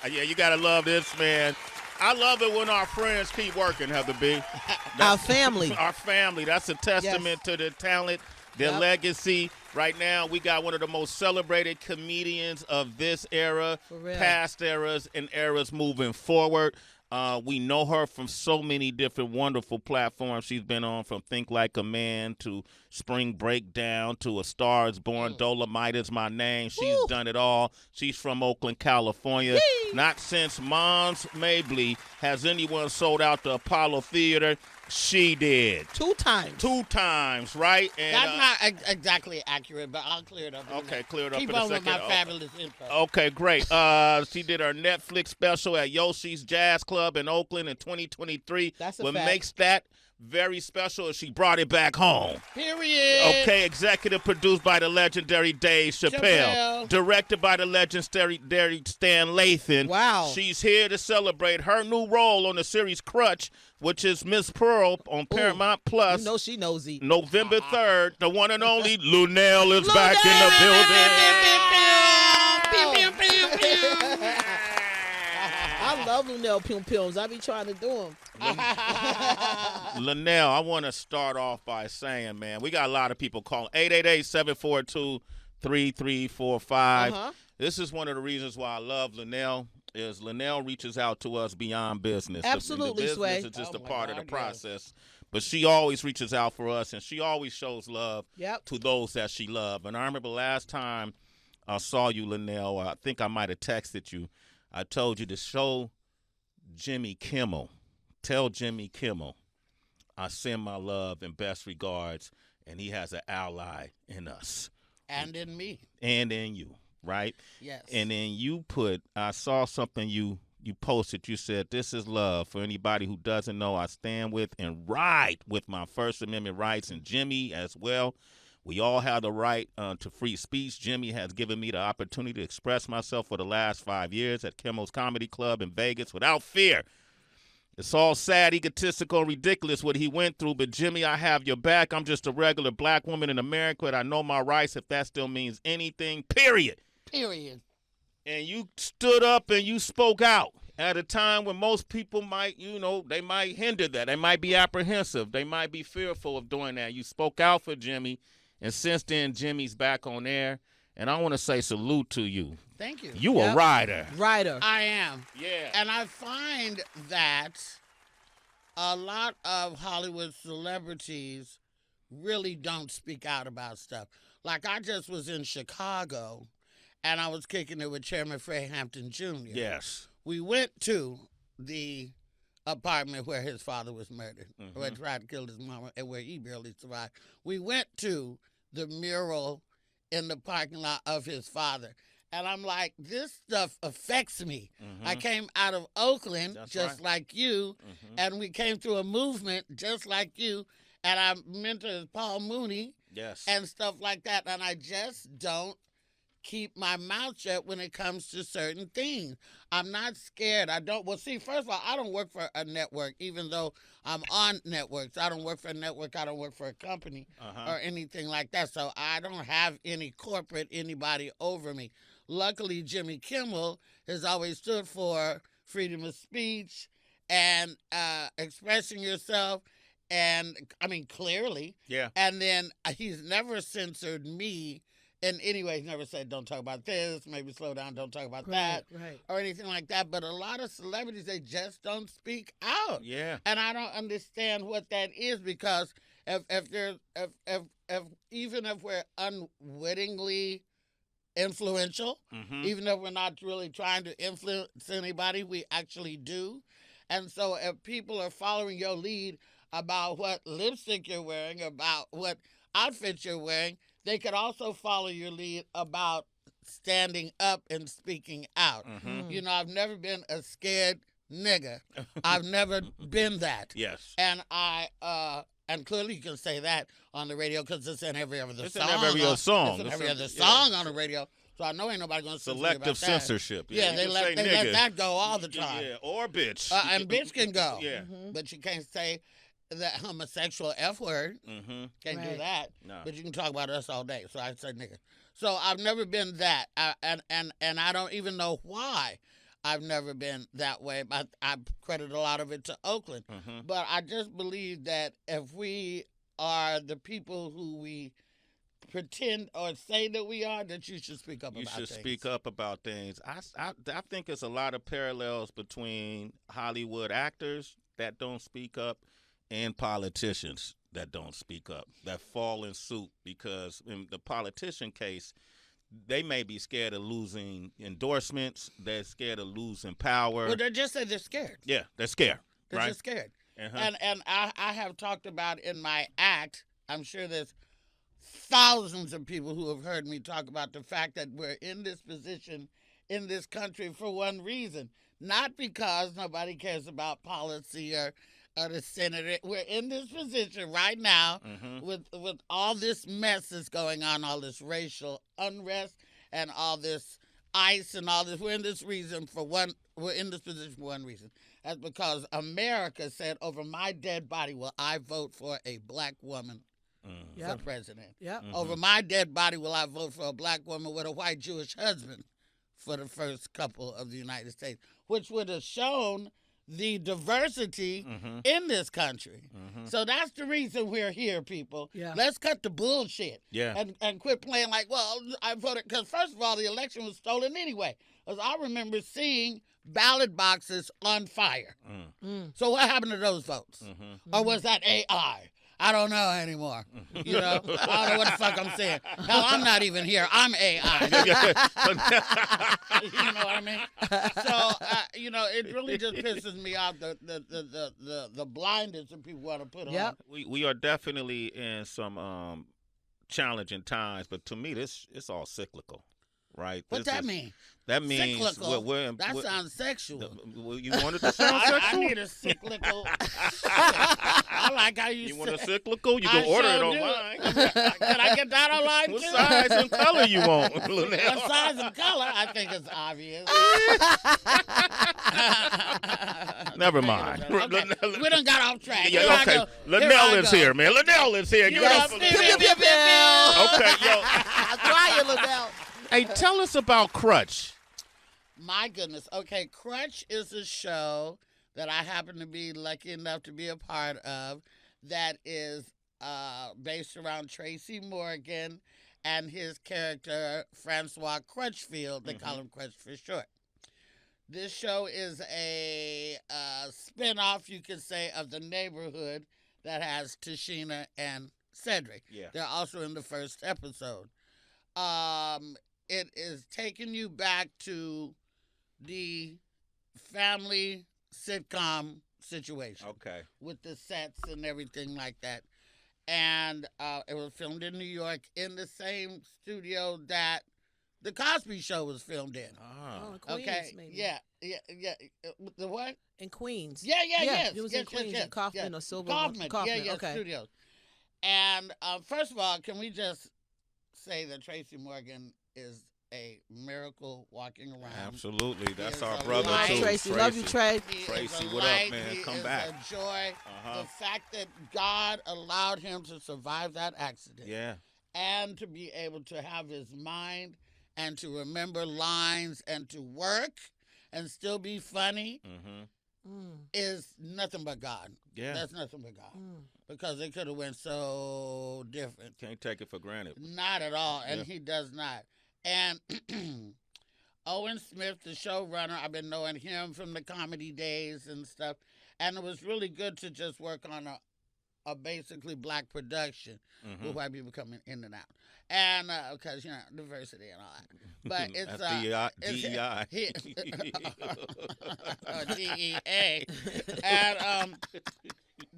Yeah, you gotta love this, man. I love it when our friends keep working, Heather B. Our family. Our family. That's a testament to their talent, their legacy. Right now, we got one of the most celebrated comedians of this era, past eras, and eras moving forward. We know her from so many different wonderful platforms she's been on, from Think Like a Man to Spring Breakdown to A Star Is Born, Dolomite Is My Name. She's done it all. She's from Oakland, California. Yee. Not since Mons Mabley has anyone sold out the Apollo Theater. She did. 2 times. 2 times, right? And, that's not exactly accurate, but I'll clear it up. Okay, clear it up Keep in a on second. with my fabulous intro. Okay, great. She did her Netflix special at Yoshi's Jazz Club in Oakland in 2023. That's a what fact. makes that very special is she brought it back home. Period. Okay, executive produced by the legendary Dave Chappelle. Directed by the legendary Stan Lathan. Wow. She's here to celebrate her new role on the series Crutch, which is Miss Pearl on Paramount Plus. You know she nosy. November 3rd, the one and only Luenell is back in the building. I love Lunell Pum Pums. I be trying to do them. Lunell, I want to start off by saying, man, we got a lot of people calling. 888-742-3345. This is one of the reasons why I love Lunell, is Lunell reaches out to us beyond business. Absolutely, the Sway. business is just a part of the process. But she always reaches out for us, and she always shows love to those that she loves. And I remember last time I saw you, Lunell, I think I might have texted you. I told you to show Jimmy Kimmel. Tell Jimmy Kimmel I send my love and best regards, and he has an ally in us. And in me. And in you, right? Yes. And then I saw something you posted. You said, this is love. For anybody who doesn't know, I stand with and ride with my First Amendment rights, and Jimmy as well. We all have the right to free speech. Jimmy has given me the opportunity to express myself for the last 5 years at Kimmel's Comedy Club in Vegas without fear. It's all sad, egotistical, and ridiculous what he went through, but Jimmy, I have your back. I'm just a regular black woman in America, and I know my rights, if that still means anything, period. Period. And you stood up and you spoke out at a time when most people might, they might hinder that. They might be apprehensive. They might be fearful of doing that. You spoke out for Jimmy. And since then, Jimmy's back on air, and I want to say salute to you. Thank you. You a rider. Rider. I am. Yeah. And I find that a lot of Hollywood celebrities really don't speak out about stuff. Like, I just was in Chicago, and I was kicking it with Chairman Fred Hampton Jr. Yes. We went to the apartment where his father was murdered, where he tried to kill his mama, and where he barely survived. We went to the mural in the parking lot of his father. And I'm like, this stuff affects me. I came out of Oakland like you, and we came through a movement just like you, and I mentored Paul Mooney and stuff like that, and I just don't keep my mouth shut when it comes to certain things. I'm not scared. First of all, I don't work for a network, even though I'm on networks. I don't work for a network. I don't work for a company or anything like that. So I don't have any anybody over me. Luckily, Jimmy Kimmel has always stood for freedom of speech and expressing yourself. And, I mean, clearly. Yeah. And then he's never censored me in any way. He's never said, don't talk about this, maybe slow down, don't talk about that, or anything like that. But a lot of celebrities, they just don't speak out. Yeah. And I don't understand what that is, because if even if we're unwittingly influential, even if we're not really trying to influence anybody, we actually do. And so if people are following your lead about what lipstick you're wearing, about what outfit you're wearing, they could also follow your lead about standing up and speaking out. I've never been a scared nigga. I've never been that. Yes. And and clearly you can say that on the radio, because it's in every other song. It's in every other song. It's in every other song on the radio. So I know ain't nobody going to censor Selective about that. censorship. Yeah, they let that go all the time. Yeah, or bitch. And bitch can go. Yeah. But you can't say that homosexual F word. Can't do that. No. But you can talk about us all day. So I said nigga. So I've never been that. And I don't even know why. I've never been that way. But I credit a lot of it to Oakland. Mm-hmm. But I just believe that if we are the people who we pretend or say that we are, that you should speak up You about should things. speak up about things. I think there's a lot of parallels between Hollywood actors that don't speak up and politicians that don't speak up, that fall in suit, because in the politician case, they may be scared of losing endorsements. They're scared of losing power. Well, they just say they're scared. Yeah, they're scared. They're right? just scared. Uh-huh. And I have talked about in my act, I'm sure there's thousands of people who have heard me talk about the fact that we're in this position in this country for one reason. Not because nobody cares about policy or the Senate. We're in this position right now Mm-hmm. with all this mess that's going on, all this racial unrest and all this ICE and all this. We're in this position for one reason. That's because America said, over my dead body will I vote for a black woman for president. Yep. Mhm. Over my dead body will I vote for a black woman with a white Jewish husband for the first couple of the United States, which would have shown the diversity Mm-hmm. in this country. Mm-hmm. So that's the reason we're here, people. Yeah. Let's cut the bullshit Yeah. and quit playing like, well, I voted, because first of all, the election was stolen anyway. Because I remember seeing ballot boxes on fire. Mm. So what happened to those votes? Mm-hmm. Or was that AI? I don't know anymore. You know, I don't know what the fuck I'm saying. Hell, I'm not even here. I'm AI. You know what I mean? So, you know, it really just pisses me off the blinders that people want to put on. we are definitely in some challenging times, but to me, it's all cyclical, right? What that mean? That means Cyclical? we're That sounds sexual. you wanted to sound I sexual? need a cyclical. I like how you Want a say. cyclical? You I can order it sure do. online. Can I get that online What too? size and color you want, What Lunell? size and color? I think it's obvious. Never mind. Okay. We done got off track. Yeah, Here I okay. go. Lunell Here I is go. here, man. Lunell is here. You Give it know, up for pew, Lunell. pew, pew, pew, pew. Okay, yo. Try it, Luenell. Hey, tell us about Crutch. My goodness. Okay, Crutch is a show that I happen to be lucky enough to be a part of that is based around Tracy Morgan and his character, Francois Crutchfield. They call him Crutch for short. This show is a spinoff, you could say, of The Neighborhood that has Tashina and Cedric. Yeah. They're also in the first episode. It is taking you back to the family sitcom situation Okay. with the sets and everything like that. And it was filmed in New York in the same studio that The Cosby Show was filmed in. Ah. Oh, in Queens, Okay. maybe. Yeah. The what? In Queens. Yeah. Yes. It was yes, in Queens, yes, in Kaufman yes. or Silver. Kaufman. Yeah. Okay. Studios. And first of all, can we just say that Tracy Morgan is a miracle walking around? Absolutely. That's Is our a brother, light. too. Tracy. Love you, Trey. He Tracy, is a what up, light. man? He Come is back. a joy. Uh-huh. The fact that God allowed him to survive that accident Yeah. and to be able to have his mind and to remember lines and to work and still be funny Mm-hmm. is nothing but God. Yeah. That's nothing but God. Because it could have went so different. Can't take it for granted. Not at all, and Yeah. he does not. And Owen Smith, the showrunner, I've been knowing him from the comedy days and stuff, and it was really good to just work on a basically black production with white people coming in and out, and because you know diversity and all that. But it's DEI. DEA, and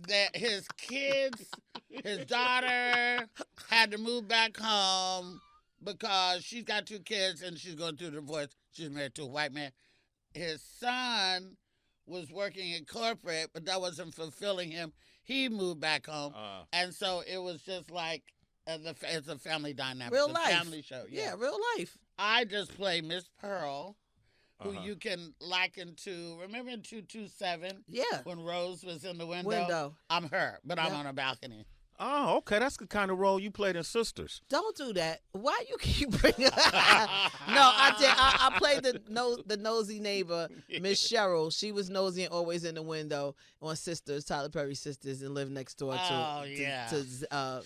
that his kids, his daughter had to move back home because she's got 2 kids and she's going through a divorce. She's married to a white man. His son was working in corporate, but that wasn't fulfilling him. He moved back home, and so it was just like it's a family dynamic, Real a life. family show. Yeah, real life. I just play Miss Pearl, who you can liken to. Remember in 227? Yeah. When Rose was in the window? I'm her, but I'm on a balcony. Oh, okay. That's the kind of role you played in Sisters. Don't do that. Why you keep bringing? No, I played the nosy neighbor, Miss Cheryl. She was nosy and always in the window on Sisters, Tyler Perry Sisters, and lived next door to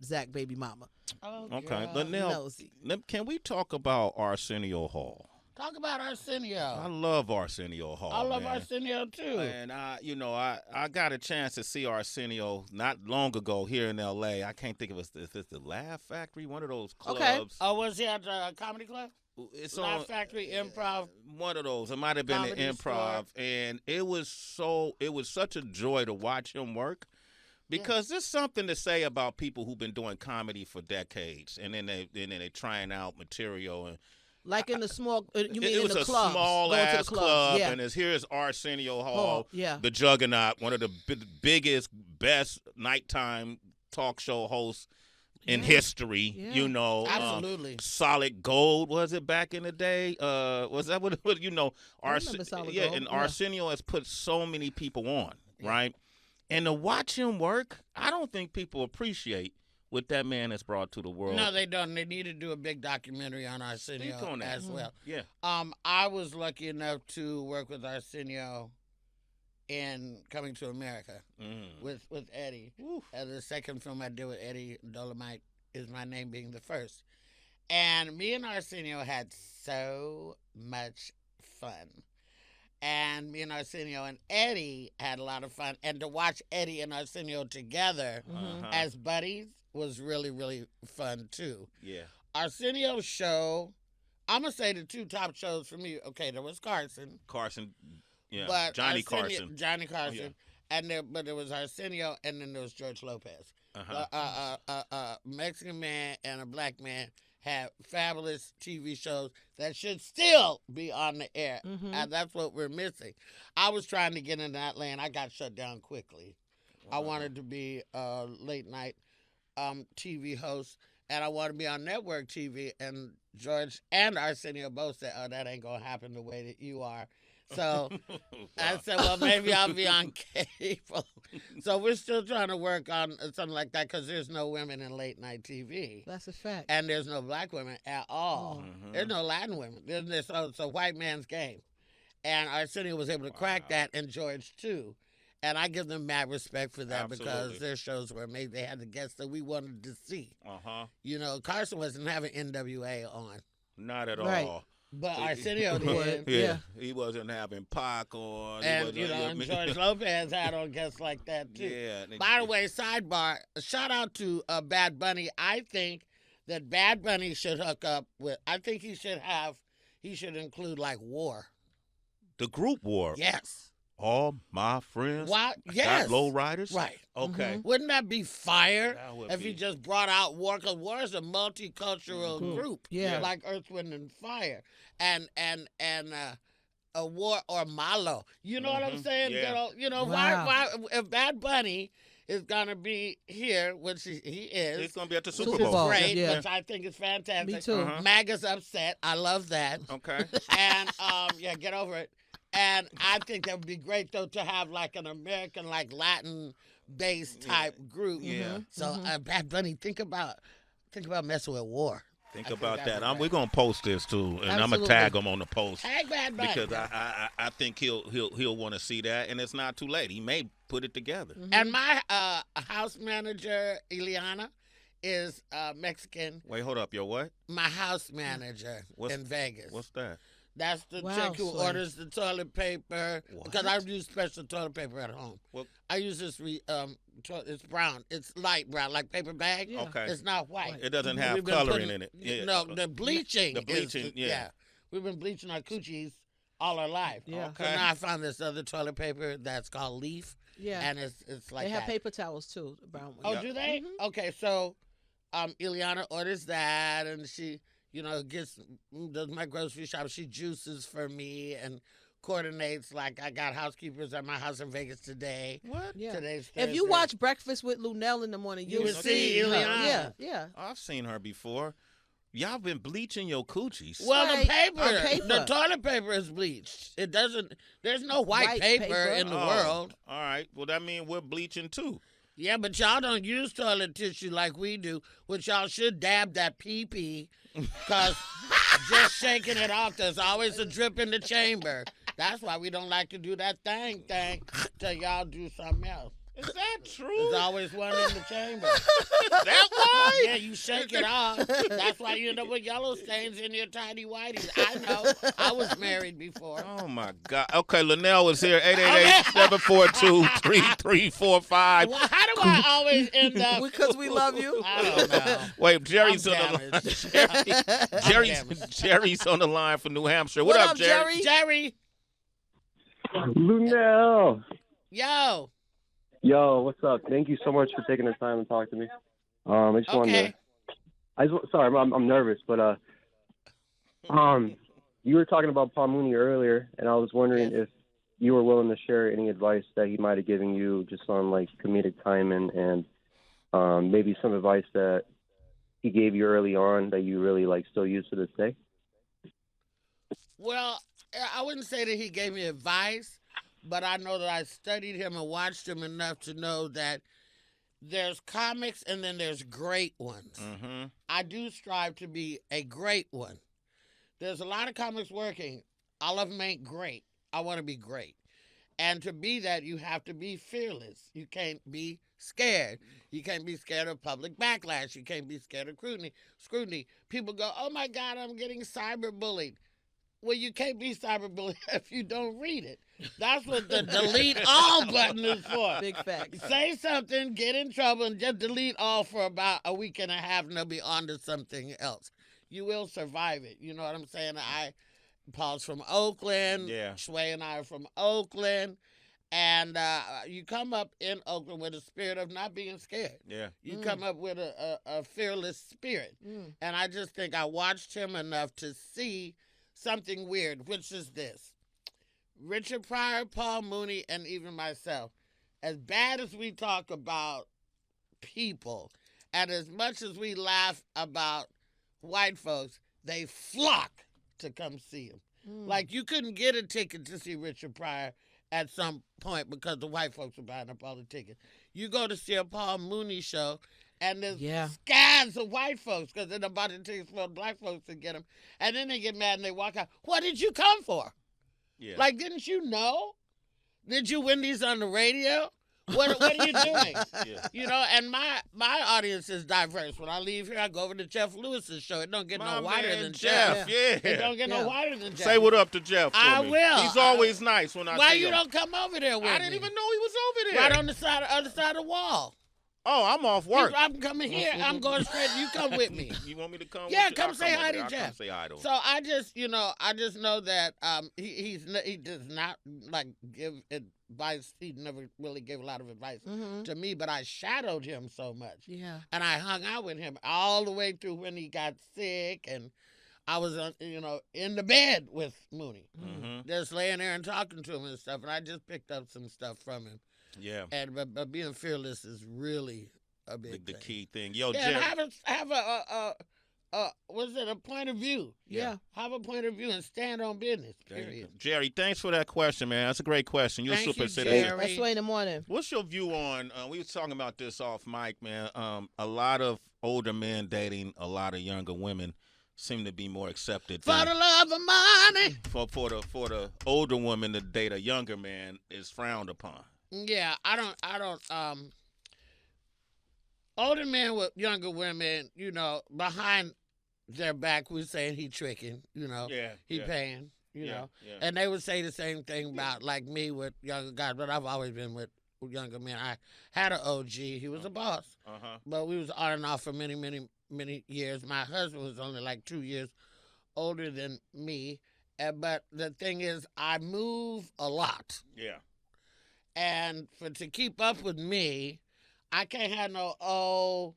Zach baby mama. Oh, Okay, girl. Nosy. Can we talk about Arsenio Hall? Talk about Arsenio. I love Arsenio Hall. I love man. Arsenio too. And I got a chance to see Arsenio not long ago here in L.A. I can't think of if it's the Laugh Factory, one of those clubs. Okay. Oh, was he at the comedy club? It's Laugh on Factory, Improv. one of those. It might have been the Comedy Improv, and it was such a joy to watch him work. Because there's something to say about people who've been doing comedy for decades, and then they trying out material. And Like in the small, you mean it in was the a clubs? small Going to the ass clubs, club, yeah. and here's Arsenio Hall, yeah. the juggernaut, one of the biggest, best nighttime talk show hosts in history. Yeah. You know, Absolutely. Solid Gold was it back in the day? Was that what you know? I remember Solid yeah, Gold, and yeah. Arsenio has put so many people on, right? And to watch him work, I don't think people appreciate what that man has brought to the world. No, they don't. They need to do a big documentary on Arsenio Speak on that. as well. Yeah. I was lucky enough to work with Arsenio in Coming to America with Eddie. And the second film I did with Eddie, Dolomite Is My Name Being the First. And me and Arsenio had so much fun. And me and Arsenio and Eddie had a lot of fun. And to watch Eddie and Arsenio together as buddies was really, really fun, too. Yeah. Arsenio's show, I'm going to say the two top shows for me. Okay, there was Carson. Yeah. But Johnny Arsenio, Carson. Johnny Carson. Oh, yeah. But there was Arsenio, and then there was George Lopez. A Mexican man and a black man had fabulous TV shows that should still be on the air. And that's what we're missing. I was trying to get in that lane. I got shut down quickly. Wow. I wanted to be a late night TV host, and I wanted to be on network TV. And George and Arsenio both said, "Oh, that ain't going to happen the way that you are." So I said, well, maybe I'll be on cable. So we're still trying to work on something like that because there's no women in late night TV. That's a fact. And there's no black women at all. There's no Latin women. It's a white man's game. And Arsenio was able to crack that, and George too. And I give them mad respect for that because their shows were amazing. They had the guests that we wanted to see. You know, Carson wasn't having NWA on. Not at Right. all. But Arsenio did. Yeah. He wasn't having Pac on. And, and George Lopez had on guests like that, too. Yeah. By the way, sidebar, shout out to Bad Bunny. I think that Bad Bunny should hook up with, I think he should include, like, War. The group War. Yes. All my friends. What? Yes. Got low riders. Right. Okay. Wouldn't that be fire if be. he just brought out War? Because War is a multicultural group. Yeah. Like Earth, Wind, and Fire. And a War or Malo. You know what I'm saying? Yeah. Why if Bad Bunny is going to be here, which he is. He's going to be at the Super Super Bowl. Bowl. Great, Yeah. which I think is fantastic. Me too. MAGA's upset. I love that. Okay. And, get over it. And I think that would be great, though, to have, like, an American, like, Latin-based type group. Yeah. So, Bad Bunny, think about messing with War. Think about that. We're going to post this, too, and I'm going to Absolutely. tag him on the post. Tag Bad Bunny. Because I think he'll want to see that, and it's not too late. He may put it together. And my house manager, Ileana, is Mexican. Wait, hold up. Your what? My house manager in Vegas. What's that? That's the Wow, chick who Slay. orders the toilet paper. What? Because I use special toilet paper at home. Well- I use this, it's brown. It's light brown, like paper bag. Yeah. Okay. It's not white. It doesn't have We've been coloring putting- in it. Yeah. No, the bleaching. The bleaching, yeah. We've been bleaching our coochies all our life. Yeah. So now I found this other toilet paper that's called Leaf. Yeah. And it's like They have that. paper towels, too, the brown ones. Oh, Yeah. do they? Okay, so Ileana orders that, and she, does my grocery shop. She juices for me and coordinates. Like, I got housekeepers at my house in Vegas today. What? Yeah. Today's If you Thursday. watch Breakfast with Lunell in the morning, You you'll will see her. Ileana. Yeah. I've seen her before. Y'all been bleaching your coochies. Well, Right, the paper, on paper. the toilet paper is bleached. It doesn't. There's no white paper in the Oh, world. All right. Well, that means we're bleaching, too. Yeah, but y'all don't use toilet tissue like we do, which y'all should dab that pee-pee, because just shaking it off, there's always a drip in the chamber. That's why we don't like to do that thing till y'all do something else. Is that true? There's always one in the chamber. That why? Yeah, you shake it off. That's why you end up with yellow stains in your tiny whities. I know. I was married before. Oh, my God. Okay, Lunell is here. 888-742-3345. Well, how do I always end up? Because we love you. I don't know. Wait, Jerry's I'm on the damaged. Jerry's on the line from New Hampshire. What up, Jerry? Jerry. Luenell. Yo, what's up? Thank you so much for taking the time to talk to me. I just wanted to. Sorry, I'm nervous, but you were talking about Paul Mooney earlier, and I was wondering if you were willing to share any advice that he might have given you, just on like comedic timing, and maybe some advice that he gave you early on that you really like still use to this day. Well, I wouldn't say that he gave me advice, but I know that I studied him and watched him enough to know that there's comics and then there's great ones. Mm-hmm. I do strive to be a great one. There's a lot of comics working. All of them ain't great. I want to be great. And to be that, you have to be fearless. You can't be scared. You can't be scared of public backlash. You can't be scared of scrutiny. People go, oh, my God, I'm getting cyberbullied. Well, you can't be cyberbullied if you don't read it. That's what the delete all button is for. Big facts. Say something, get in trouble, and just delete all for about a week and a half, and they'll be on to something else. You will survive it. You know what I'm saying? Paul's from Oakland. Yeah. Shway and I are from Oakland. And you come up in Oakland with a spirit of not being scared. Yeah. You come up with a fearless spirit. And I just think I watched him enough to see something weird, which is this. Richard Pryor, Paul Mooney, and even myself, as bad as we talk about people, and as much as we laugh about white folks, they flock to come see him. Like, you couldn't get a ticket to see Richard Pryor at some point because the white folks were buying up all the tickets. You go to see a Paul Mooney show, and there's scads of white folks because they're about to tickets for black folks to get them. And then they get mad and they walk out. What did you come for? Yeah. Like, didn't you know? Did you win these on the radio? What are you doing? Yeah. You know, and my audience is diverse. When I leave here, I go over to Jeff Lewis's show. It don't get no whiter than Jeff. Yeah. It don't get no whiter than Jeff. Say what up to Jeff for I me. will. He's always nice when I Why see you him. don't come over there with me? I didn't even know he was over there. Right on the other side of the wall. Oh, I'm off work. I'm coming here. I'm going straight. You come with me. You want me to come? Yeah, with you? come say hi to I'll Jeff. Come say hi to him. So I just know that he does not like give advice. He never really gave a lot of advice to me, but I shadowed him so much. Yeah. And I hung out with him all the way through when he got sick, and I was in the bed with Mooney, just laying there and talking to him and stuff. And I just picked up some stuff from him. Yeah. And but being fearless is really a big the thing. key thing. Yo, Yeah, Jerry. and have a point of view. Yeah. Have a point of view and stand on business. Period. Jerry, thanks for that question, man. That's a great question. You're Thank super you, citizen. Jerry. That's way in the morning. What's your view on? We were talking about this off mic, man. A lot of older men dating a lot of younger women seem to be more accepted. For the love of money. For the older woman to date a younger man is frowned upon. Yeah, I don't. Older men with younger women, behind their back, we saying he tricking, he paying, know. Yeah. And they would say the same thing about like me with younger guys, but I've always been with younger men. I had an OG, he was a boss, but we was on and off for many, many, many years. My husband was only like 2 years older than me, but the thing is, I move a lot. Yeah. And to keep up with me, I can't have no old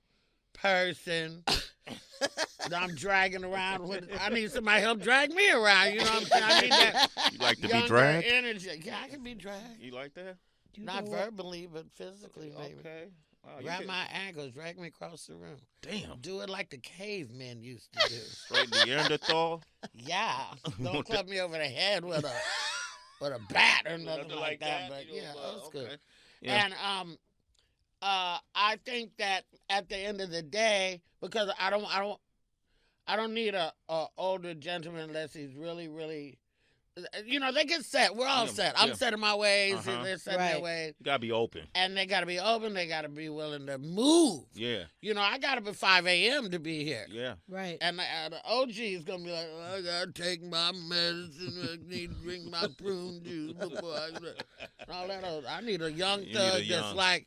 person that I'm dragging around with. I need somebody to help drag me around. You know what I'm saying? I need that. You like to be younger dragged? energy. Yeah, I can be dragged. You like that? Not verbally, but physically, maybe. Okay. Wow, Grab my ankles, drag me across the room. Damn. Do it like the cavemen used to do. Straight Neanderthal? Yeah. Don't club me over the head with a bat or nothing like that. But yeah, that's good. Yeah. And I think that at the end of the day, because I don't need a older gentleman unless he's really, really. They get set. We're all set. I'm set in my ways. They're set in their ways. You gotta be open. And they gotta be open. They gotta be willing to move. Yeah. I got up at 5 a.m. to be here. Yeah. Right. And the OG is gonna be like, I gotta take my medicine. I need to drink my prune juice before all that. I need a young thug that's like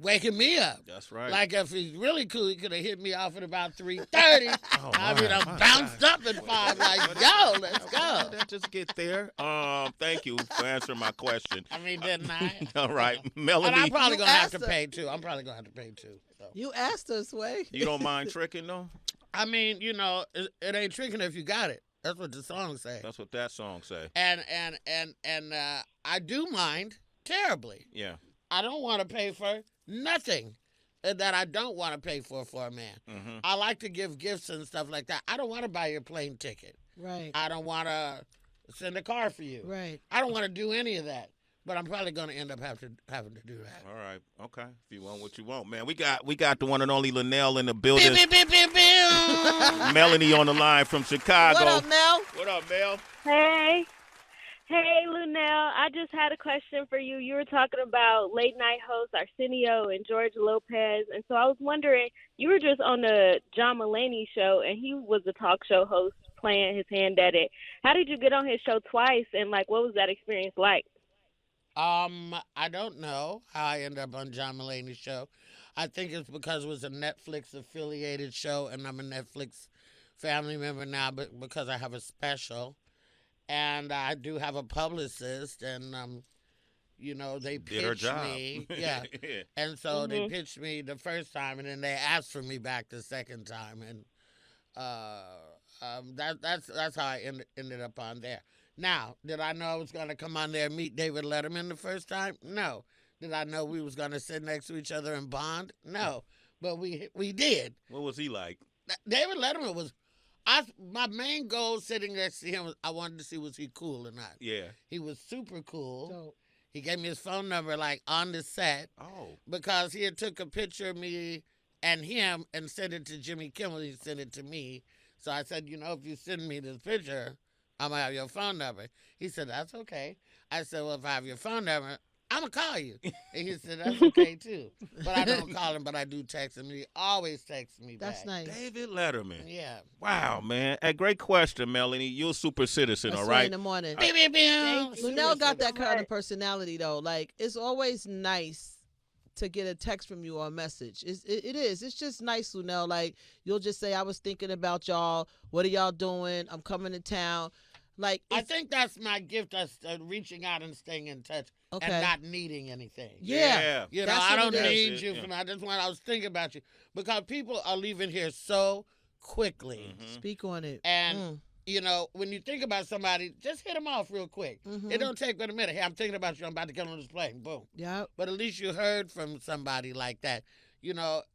waking me up. That's right. Like if he's really cool, he could have hit me off at about 3:30. I'm bounced up at 5. Like, yo, let's go. Just get there. Thank you for answering my question. Didn't I? All right, Melanie. And I'm probably gonna have to pay too. So. You asked us, Way. You don't mind tricking though? It ain't tricking if you got it. That's what the song say. That's what that song say. And I do mind terribly. Yeah. I don't want to pay for nothing that I don't want to pay for a man. Mm-hmm. I like to give gifts and stuff like that. I don't want to buy your plane ticket. Right. I don't want to send a car for you. Right. I don't want to do any of that. But I'm probably going to end up having to do that. All right. Okay. If you want what you want, man. We got the one and only Lunell in the building. Melanie on the line from Chicago. What up, Mel? What up, Mel? Hey. Hey, Luenell, I just had a question for you. You were talking about late night hosts Arsenio and George Lopez, and so I was wondering, you were just on the John Mulaney show, and he was a talk show host playing his hand at it. How did you get on his show twice, and, what was that experience like? I don't know how I ended up on John Mulaney's show. I think it's because it was a Netflix-affiliated show, and I'm a Netflix family member now because I have a special. And I do have a publicist, and, they pitched me. Yeah. And so they pitched me the first time, and then they asked for me back the second time. And that's how I ended up on there. Now, did I know I was going to come on there and meet David Letterman the first time? No. Did I know we was going to sit next to each other and bond? No. But we did. What was he like? David Letterman was... my main goal sitting next to him, I wanted to see was he cool or not. Yeah. He was super cool. Dope. He gave me his phone number on the set. Oh. Because he had took a picture of me and him and sent it to Jimmy Kimmel. He sent it to me. So I said, if you send me this picture, I'm going to have your phone number. He said, that's okay. I said, well, if I have your phone number, I'm going to call you. And he said, that's okay, too. But I don't call him, but I do text him. He always texts me back. That's nice. David Letterman. Yeah. Wow, man. A great question, Melanie. You're a super citizen, all right? In the morning. Lunell Lunell got that kind of personality, though. It's always nice to get a text from you or a message. It is. It's just nice, Lunell. You'll just say, I was thinking about y'all. What are y'all doing? I'm coming to town. I think that's my gift, that's reaching out and staying in touch and not needing anything. Yeah. I don't need you. I was thinking about you. Because people are leaving here so quickly. Mm-hmm. Speak on it. And, when you think about somebody, just hit them off real quick. Mm-hmm. It don't take but a minute. Hey, I'm thinking about you. I'm about to get on this plane. Boom. Yeah. But at least you heard from somebody like that. Because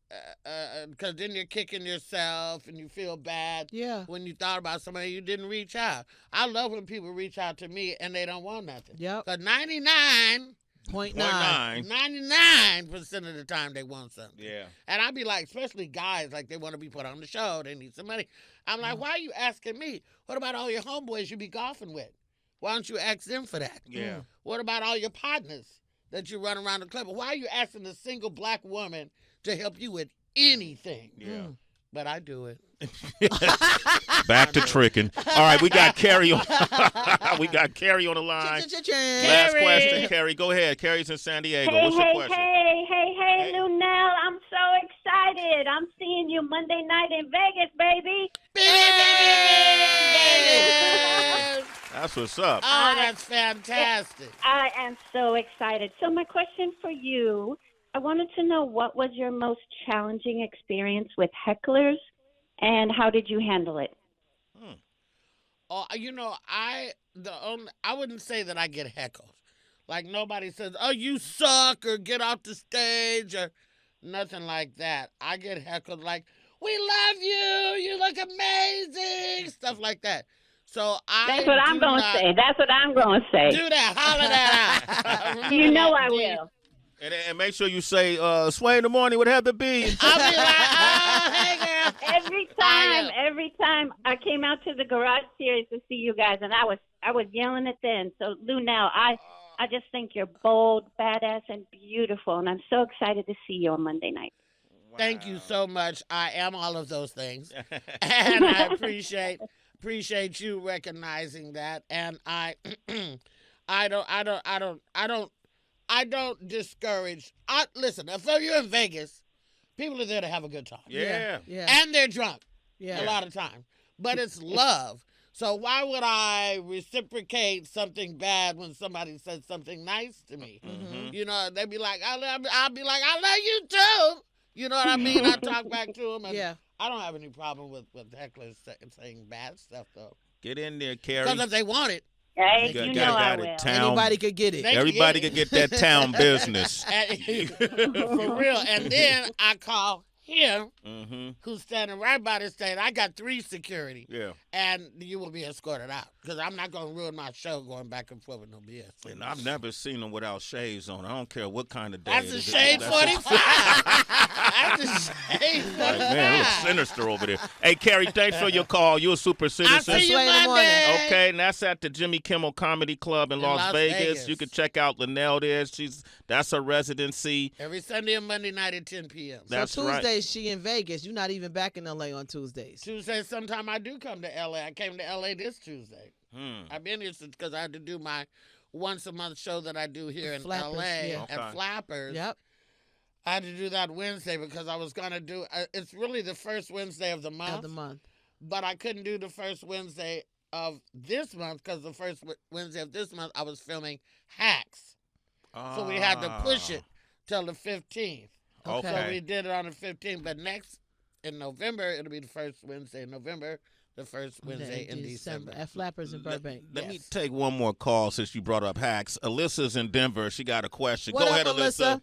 then you're kicking yourself and you feel bad when you thought about somebody you didn't reach out. I love when people reach out to me and they don't want nothing. Yep. Because 99% of the time they want something. Yeah. And I'd be like, especially guys, they want to be put on the show. They need some money. I'm like, why are you asking me? What about all your homeboys you be golfing with? Why don't you ask them for that? Yeah. What about all your partners that you run around the club? Why are you asking a single black woman to help you with anything? Yeah. But I do it. Back to tricking. All right, we got Carrie on. We got Carrie on the line. Last question, Carrie. Go ahead. Carrie's in San Diego. What's your question? Hey, Luenell. I'm so excited. I'm seeing you Monday night in Vegas, baby. That's what's up. Oh, that's fantastic. I am so excited. So my question for you, I wanted to know, what was your most challenging experience with hecklers, and how did you handle it? I wouldn't say that I get heckled. Nobody says, oh, you suck, or get off the stage, or nothing like that. I get heckled we love you, you look amazing, stuff like that. So That's what I'm going to say. Do that. Holler that out. You know I will. And make sure you say, Sway in the morning with Heather B. I'll be like, oh, hey, girl. Every time I came out to the Garage Series to see you guys, and I was yelling it then. So Lunell, I just think you're bold, badass, and beautiful, and I'm so excited to see you on Monday night. Wow. Thank you so much. I am all of those things, and I appreciate you recognizing that. And I don't discourage. Listen, if you're in Vegas, people are there to have a good time. Yeah. And they're drunk Yeah. a lot of time. But it's love. So why would I reciprocate something bad when somebody says something nice to me? Mm-hmm. You know, they'd be like, I'll be like, I love you too. You know what I mean? I talk back to them. And Yeah. I don't have any problem with hecklers saying bad stuff, though. Get in there, Carrie. Because if they want it, Hey, You you got- know I got it, will. town. Anybody could get it. They- Everybody could get that town business. for real. And then I call him, Mm-hmm. who's standing right by the stage. I got 3 security. Yeah. And you will be escorted out. Because I'm not going to ruin my show going back and forth with no BS. And I've never seen them without shades on. I don't care what kind of day That's it a is. shade That's 45. That's a shade 45. Like, man, it looks sinister over there. Hey, Carrie, thanks for your call. You're a super I'll citizen. see you Sway in the morning. Monday. Okay, and that's at the Jimmy Kimmel Comedy Club in Las Vegas. You can check out Luenell there. That's her residency. Every Sunday and Monday night at 10 p.m. That's so right. Tuesdays she in Vegas. You're not even back in LA on Tuesdays. Tuesday, sometime I do come to L.A. I came to L.A. this Tuesday. I've been here since because I had to do my once-a-month show that I do here in Flappers, L.A. yeah. at Okay. Flappers. Yep. I had to do that Wednesday because I was going to do it's really the first Wednesday of the month. Of the month. But I couldn't do the first Wednesday of this month because the first Wednesday of this month I was filming Hacks. So we had to push it till the 15th. Okay. So we did it on the 15th. But next, in November, it'll be the first Wednesday in November, the first Wednesday in December. At Flappers in Burbank. Let me Yes. take one more call since you brought up Hacks. Alyssa's in Denver. She got a question. What Go up, ahead, Alyssa.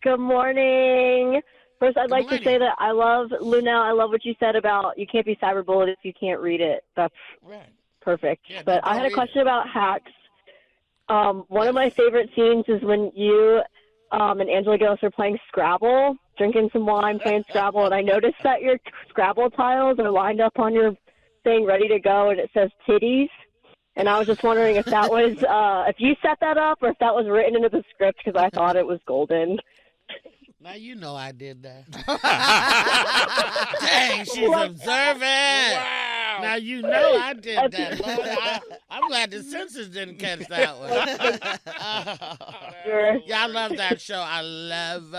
Good morning. First, I'd Good like to morning. say that I love, Lunell, I love what you said about you can't be cyberbullied if you can't read it. That's Right. perfect. Yeah, But don't I had a read question about Hacks. One of my favorite scenes is when you and Angela Gillis are playing Scrabble, drinking some wine, playing Scrabble, and I noticed that your Scrabble tiles are lined up on your thing ready to go, and it says titties. And I was just wondering if that was, if you set that up or if that was written into the script because I thought it was golden. Now you know I did that. Dang, she's observant. Wow. Now you know I did that. Lord, I'm glad the censors didn't catch that one. Sure. Yeah, I love that show. I love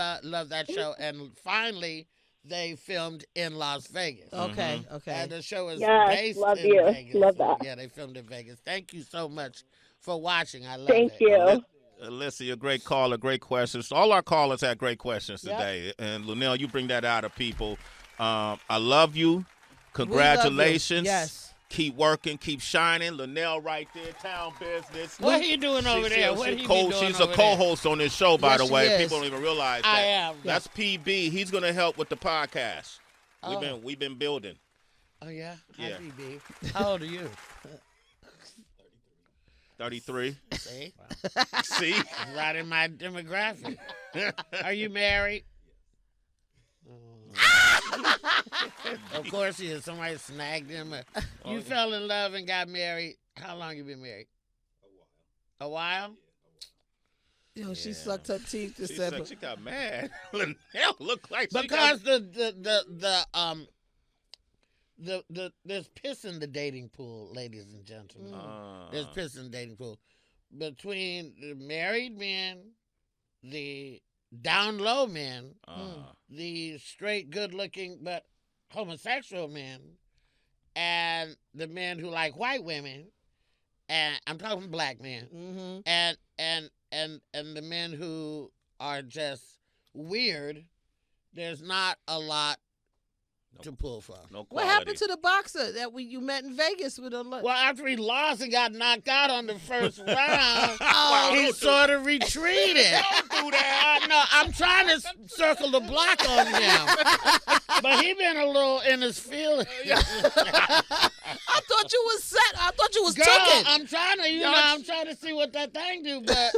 that show. And finally, they filmed in Las Vegas. Okay. Okay. And the show is Yes, based love in you. Vegas. Love So, that. yeah, they filmed in Vegas. Thank you so much for watching. I love Thank it. you. Alyssa, you're a great caller, great questions. All our callers had great questions Yep. today. And Lunell, you bring that out of people. I love you. We love you. Congratulations. Yes. Keep working, keep shining. Lunell right there, town business. What are you doing over there? What She's he a be doing She's a over there? co-host on this show, by Yes, the she way. is. People don't even realize that. I am. That's PB. He's gonna help with the podcast. Oh. We've been building. Oh, yeah? Yeah. Happy B. How old are you? 33. See? See? Right in my demographic. Are you married? Of course he is. Somebody snagged him. You fell in love and got married. How long you been married? A while? Yo, she Yeah. sucked her teeth to She say, said she got mad. Lunell looked like she Because got... there's piss in the dating pool, ladies and gentlemen. There's piss in the dating pool. Between the married men, the down low men, the straight, good looking but homosexual men, and the men who like white women, and I'm talking black men, mm-hmm. and the men who are just weird, there's not a lot to pull from. No quality. What happened to the boxer that you met in Vegas with a Well, after he lost and got knocked out on the first round, he don't sort of retreated. Don't through there. No, I'm trying to circle the block on him. But he been a little in his feelings. I thought you was set. I thought you was Girl, tooking. I'm trying to, I'm trying to see what that thing do, but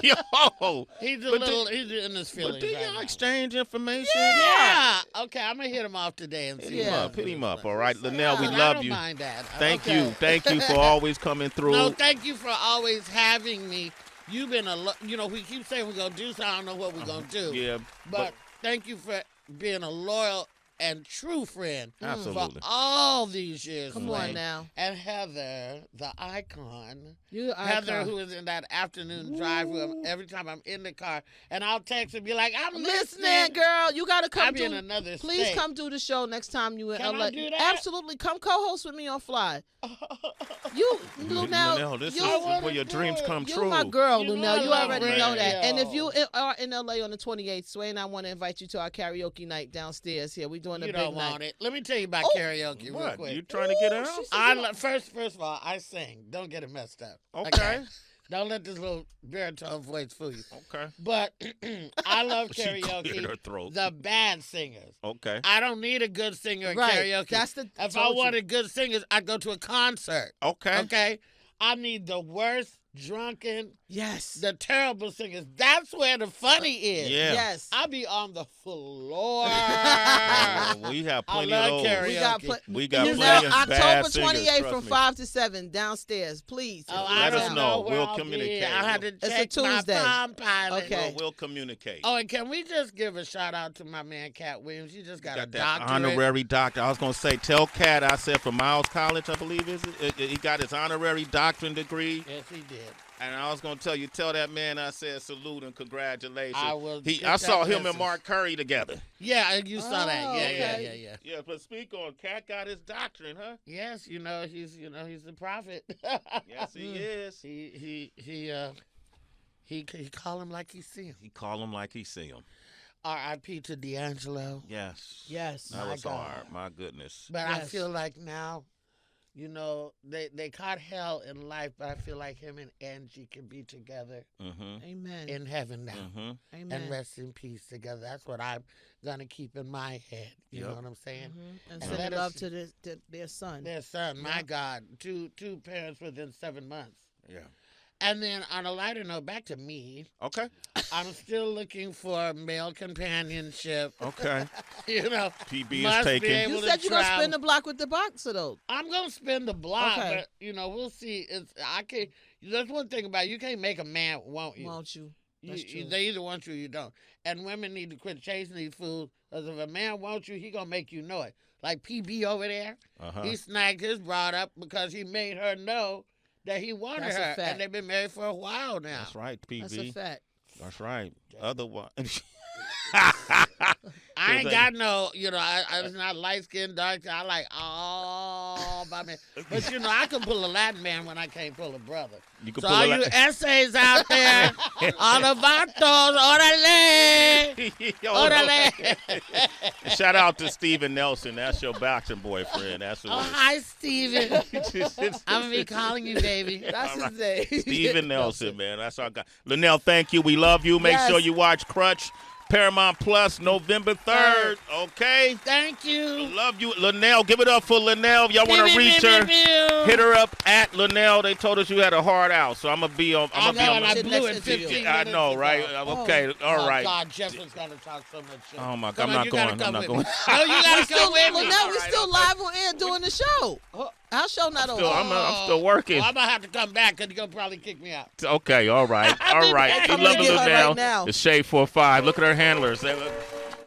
Yo. he's in his feelings. But do y'all right exchange information? yeah. Okay, I'm gonna hit him off today and see. Hit him up. All right, Lunell, we I love don't you. mind that. Thank Okay. you for always coming through. No, thank you for always having me. You've been we keep saying we're gonna do, so I don't know what we're gonna do. Yeah, But thank you for being a loyal and true friend absolutely. for all these years. Come Wayne. on now. And Heather, the icon. You Heather, who is in that afternoon drive room every time I'm in the car, and I'll text and be like, I'm listening. girl. You gotta come I'll be in another Please state. come do the show next time you in Can LA. I do that? Absolutely, come co-host with me on Fly. You, Lunell, Lunell, this you, is where your dreams come you true. my girl, You Lunell. know You I already love know that. radio. And if you are in LA on the 28th, Sway and I want to invite you to our karaoke night downstairs here. We're doing a You big don't night. want it. Let me tell you about karaoke real What? quick. You trying to get out? First of all, I sing. Don't get it messed up. Okay. Don't let this little baritone voice fool you. Okay. But I love She cleared her karaoke. throat. The bad singers. Okay. I don't need a good singer at Right. karaoke. That's the. If I told you. wanted good singers, I'd go to a concert. Okay. Okay? I need the worst, drunken, Yes. the terrible singers. That's where the funny is. Yeah. Yes. I be on the floor. We have I plenty love of those. karaoke. We got We got You plenty know, of bad October singers, 28th trust from me. 5 to 7 downstairs, please. Oh, Let I us don't know. where We'll I'll be. communicate. I had to It's a check my Tuesday. Palm Pilot. Okay. We'll communicate. Oh, and can we just give a shout out to my man Katt Williams? He just got a Got that doctorate. honorary doctor. I was going to say, tell Katt, I said from Miles College, I believe, is it? He got his honorary doctorate degree. Yes, he did. And I was going to tell that man, I said salute and congratulations. I will. get I saw that him and message. Mark Curry together. Yeah, you saw that. Oh, Yeah, okay. yeah. Yeah, but speak on, Katt got his doctorate, huh? Yes, he's the prophet. Yes, he is. He call him like he see him. He call him like he see him. R.I.P. to D'Angelo. Yes. Yes. That My was God. hard. My goodness. But I Yes. feel like now, they caught hell in life, but I feel like him and Angie can be together Mm-hmm. Amen. in heaven now. Mm-hmm. Amen. And rest in peace together. That's what I'm gonna keep in my head. You know Yep. what I'm saying? Mhm. And And send let love us- to their son. Their son, my Yeah. God, two parents within 7 months. Yeah. And then on a lighter note, back to me. Okay. I'm still looking for male companionship. Okay. PB is Must be taken. able You to said you're going to travel. spin the block with the boxer, though. I'm gonna spin the block, Okay. but we'll see. I can't. There's one thing about it, you can't make a man want you. Won't you? That's true. They either want you or you don't. And women need to quit chasing these fools. Because if a man wants you, he gonna make you know it. Like PB over there, Uh-huh. he snagged his broad up because he made her know that he wanted That's a her, fact. and they've been married for a while now. That's right, PB. That's a fact. That's right. Otherwise, I ain't got no, I'm not light skinned, dark. I like all by me. But I can pull a Latin man when I can't pull a brother. you can So pull all a you essays out there, all the vatos, orale, orale. Shout out to Steven Nelson. That's your boxing boyfriend. That's who Oh, it is. hi, Steven. I'm going to be calling you, baby. That's All his name. Steven Nelson, man. That's our guy. Lunell, thank you. We love you. Make Yes. sure you watch Crutch, Paramount Plus, November 3rd. Okay? Thank you. Love you. Lunell, give it up for Lunell. Y'all want to reach her? Hit Hit her up at Lunell. They told us you had a hard out, so I'm going to be on. I I'm know, going and to I be blew Next it interview. 15 I minutes know, ago. right? Okay. All right. God, Jeff is going to talk so much shit. Oh, my Come God. on, you gotta I'm come not with going. me. No, you got to come with me. Well, now we're still live on air doing the show. Our show not over. I'm still working. Well, I'm going to have to come back because you're going to probably kick me out. Okay, all right. I'll be All right. back. We I'm love gonna get her Lunell. right now. The Shade 45. Look at her handlers. They look.